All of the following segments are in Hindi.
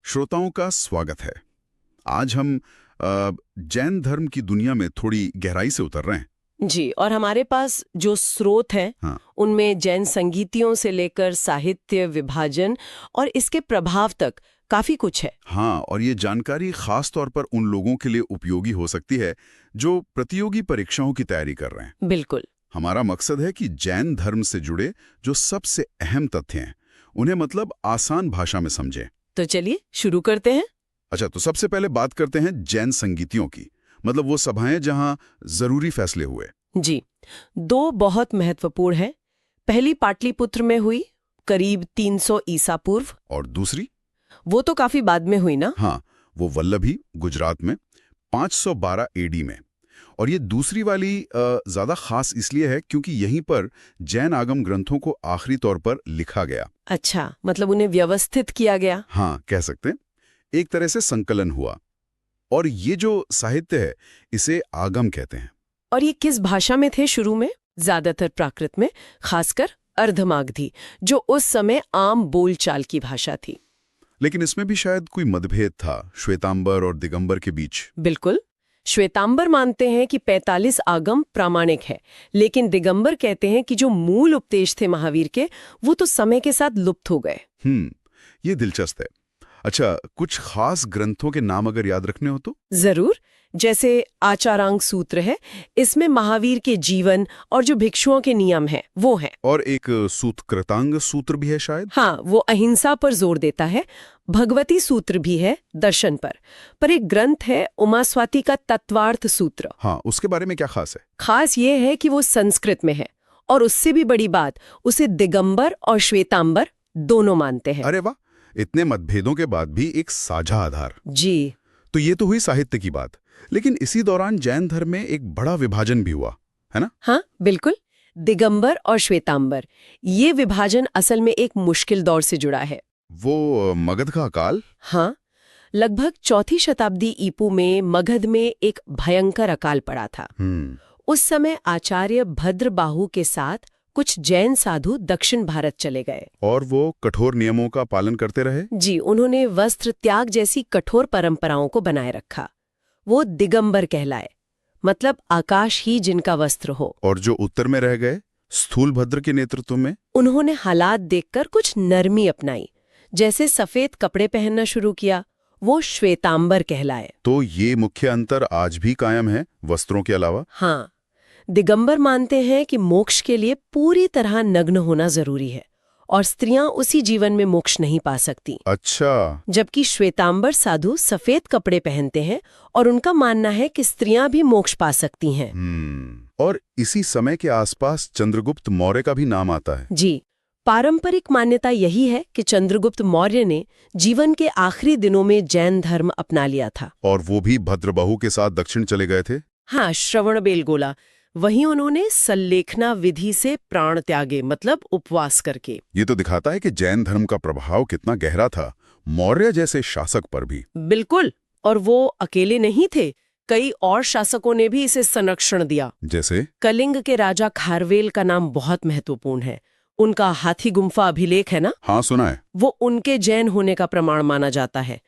श्रोताओं का स्वागत है। आज हम जैन धर्म की दुनिया में थोड़ी गहराई से उतर रहे हैं। जी, और हमारे पास जो स्रोत हैं हाँ। उनमें जैन संगीतियों से लेकर साहित्य, विभाजन और इसके प्रभाव तक काफी कुछ है। हाँ, और ये जानकारी खास तौर पर उन लोगों के लिए उपयोगी हो सकती है जो प्रतियोगी परीक्षाओं की तैयारी कर रहे हैं। बिल्कुल। हमारा मकसद है कि जैन धर्म से जुड़े जो सबसे अहम तथ्य हैं उन्हें मतलब आसान भाषा में समझें। तो चलिए शुरू करते हैं। अच्छा, तो सबसे पहले बात करते हैं जैन संगीतियों की, मतलब वो सभाएं जहां जरूरी फैसले हुए। जी, दो बहुत महत्वपूर्ण हैं। पहली पाटलिपुत्र में हुई करीब 300 ईसा पूर्व। और दूसरी? वो तो काफी बाद में हुई ना। हाँ, वो वल्लभी गुजरात में 512 एडी में। और ये दूसरी वाली ज्यादा खास इसलिए है क्योंकि यहीं पर जैन आगम ग्रंथों को आखिरी तौर पर लिखा गया। अच्छा, मतलब उन्हें व्यवस्थित किया गया। हाँ, कह सकते हैं एक तरह से संकलन हुआ। और ये जो साहित्य है इसे आगम कहते हैं। और ये किस भाषा में थे शुरू में? ज्यादातर प्राकृत में, खासकर अर्धमागधी, जो उस समय आम बोलचाल की भाषा थी। लेकिन इसमें भी शायद कोई मतभेद था श्वेतांबर और दिगंबर के बीच। बिल्कुल। श्वेतांबर मानते हैं कि 45 आगम प्रामाणिक है, लेकिन दिगंबर कहते हैं कि जो मूल उपदेश थे महावीर के वो तो समय के साथ लुप्त हो गए। ये दिलचस्प है। अच्छा, कुछ खास ग्रंथों के नाम अगर याद रखने हो तो? जरूर। जैसे आचारांग सूत्र है, इसमें महावीर के जीवन और जो भिक्षुओं के नियम हैं वो हैं। और एक सूतकृतांग सूत्र भी है शायद। हाँ, वो अहिंसा पर जोर देता है। भगवती सूत्र भी है दर्शन पर एक ग्रंथ है उमास्वाति का तत्वार्थ सूत्र। हाँ, उसके बारे में क्या खास है? खास ये है कि वो संस्कृत में है, और उससे भी बड़ी बात, उसे दिगंबर और श्वेतांबर दोनों मानते हैं। अरे वाह, इतने मतभेदों के बाद भी एक साझा आधार। जी। तो ये तो हुई साहित्य की बात, लेकिन इसी दौरान जैन धर्म में एक बड़ा विभाजन भी हुआ, है ना? हाँ, बिल्कुल। दिगंबर और श्वेतांबर, ये विभाजन असल में एक मुश्किल दौर से जुड़ा है। वो मगध का अकाल? हाँ, लगभग 4वीं शताब्दी ईपू में मगध में एक भयंकर अकाल पड़ा था। उस समय आचार्य भद्रबाहु के साथ कुछ जैन साधु दक्षिण भारत चले गए। और वो कठोर नियमों का पालन करते रहे? जी, उन्होंने वस्त्र त्याग जैसी कठोर परंपराओं को बनाए रखा। वो दिगंबर कहलाए, मतलब आकाश ही जिनका वस्त्र हो। और जो उत्तर में रह गए स्थूलभद्र के नेतृत्व में? उन्होंने हालात देखकर कुछ नरमी अपनाई, जैसे सफेद कपड़े पहनना शुरू किया। वो श्वेतांबर कहलाए। तो ये मुख्य अंतर आज भी कायम है वस्त्रों के अलावा? हाँ, दिगंबर मानते हैं कि मोक्ष के लिए पूरी तरह नग्न होना जरूरी है, और स्त्रियां उसी जीवन में मोक्ष नहीं पा सकती। अच्छा। जबकि श्वेतांबर साधु सफेद कपड़े पहनते हैं, और उनका मानना है कि स्त्रियां भी मोक्ष पा सकती हैं। और इसी समय के आसपास चंद्रगुप्त मौर्य का भी नाम आता है। जी, पारंपरिक मान्यता यही है कि चंद्रगुप्त मौर्य ने जीवन के आखिरी दिनों में जैन धर्म अपना लिया था। और वो भी भद्रबाहु के साथ दक्षिण चले गए थे? हाँ, श्रवणबेलगोला। वहीं उन्होंने सल्लेखना विधि से प्राण त्यागे, मतलब उपवास करके। ये तो दिखाता है कि जैन धर्म का प्रभाव कितना गहरा था मौर्य जैसे शासक पर भी। बिल्कुल। और वो अकेले नहीं थे, कई और शासकों ने भी इसे संरक्षण दिया। जैसे? कलिंग के राजा खारवेल का नाम बहुत महत्वपूर्ण है। उनका हाथी गुम्फा अभिलेख है ना? हाँ, सुना है। वो उनके जैन होने का प्रमाण माना जाता है।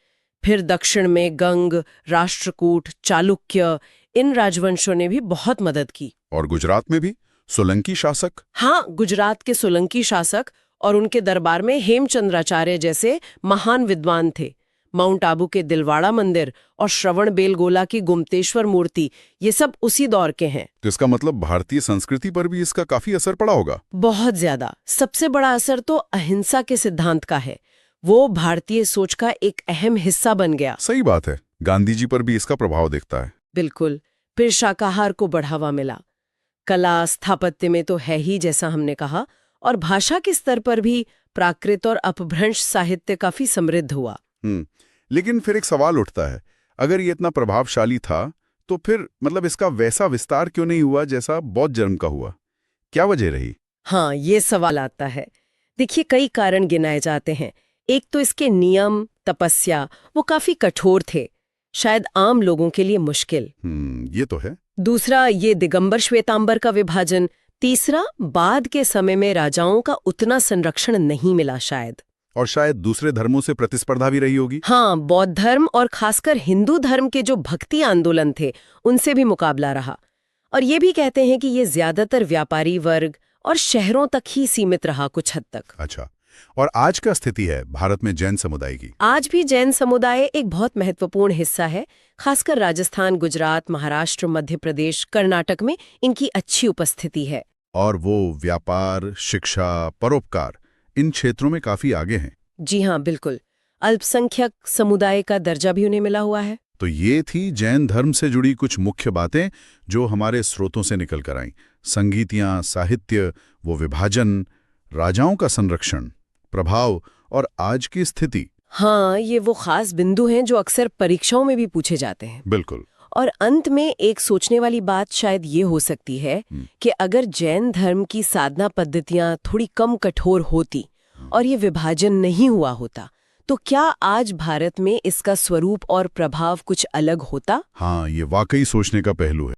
फिर दक्षिण में गंग, राष्ट्रकूट, चालुक्य, इन राजवंशों ने भी बहुत मदद की। और गुजरात में भी सोलंकी शासक? हाँ, गुजरात के सोलंकी शासक और उनके दरबार में हेमचंद्राचार्य जैसे महान विद्वान थे। माउंट आबू के दिलवाड़ा मंदिर और श्रवणबेलगोला की गुम्तेश्वर मूर्ति, ये सब उसी दौर के हैं। तो इसका मतलब भारतीय संस्कृति पर भी इसका काफी असर पड़ा होगा? बहुत ज्यादा। सबसे बड़ा असर तो अहिंसा के सिद्धांत का है। वो भारतीय सोच का एक अहम हिस्सा बन गया। सही बात है, गांधी जी पर भी इसका प्रभाव दिखता है। बिल्कुल। फिर शाकाहार को बढ़ावा मिला। कला स्थापत्य में तो है ही, जैसा हमने कहा, और भाषा के स्तर पर भी प्राकृत और अपभ्रंश साहित्य काफी समृद्ध हुआ। लेकिन फिर एक सवाल उठता है, अगर ये इतना प्रभावशाली था तो फिर मतलब इसका वैसा विस्तार क्यों नहीं हुआ जैसा बौद्ध धर्म का हुआ? क्या वजह रही? हाँ, ये सवाल आता है। देखिए, कई कारण गिनाए जाते हैं। एक तो इसके नियम, तपस्या, वो काफी कठोर थे, शायद आम लोगों के लिए मुश्किल। ये तो है। दूसरा, ये दिगंबर श्वेतांबर का विभाजन। तीसरा, बाद के समय में राजाओं का उतना संरक्षण नहीं मिला शायद। और शायद दूसरे धर्मों से प्रतिस्पर्धा भी रही होगी। हाँ, बौद्ध धर्म और खासकर हिंदू धर्म के जो भक्ति आंदोलन थे उनसे भी मुकाबला रहा। और ये भी कहते हैं कि ये ज्यादातर व्यापारी वर्ग और शहरों तक ही सीमित रहा कुछ हद तक। अच्छा, और आज का स्थिति है भारत में जैन समुदाय की? आज भी जैन समुदाय एक बहुत महत्वपूर्ण हिस्सा है। खासकर राजस्थान, गुजरात, महाराष्ट्र, मध्य प्रदेश, कर्नाटक में इनकी अच्छी उपस्थिति है। और वो व्यापार, शिक्षा, परोपकार इन क्षेत्रों में काफी आगे हैं। जी हाँ, बिल्कुल। अल्पसंख्यक समुदाय का दर्जा भी उन्हें मिला हुआ है। तो ये थी जैन धर्म से जुड़ी कुछ मुख्य बातें जो हमारे स्रोतों से निकल कर आईं। संगीतियाँ, साहित्य, वो विभाजन, राजाओं का संरक्षण, प्रभाव और आज की स्थिति। हाँ, ये वो खास बिंदु हैं जो अक्सर परीक्षाओं में भी पूछे जाते हैं। बिल्कुल। और अंत में एक सोचने वाली बात शायद ये हो सकती है कि अगर जैन धर्म की साधना पद्धतियां थोड़ी कम कठोर होती और ये विभाजन नहीं हुआ होता, तो क्या आज भारत में इसका स्वरूप और प्रभाव कुछ अलग होता? हाँ, ये वाकई सोचने का पहलू है।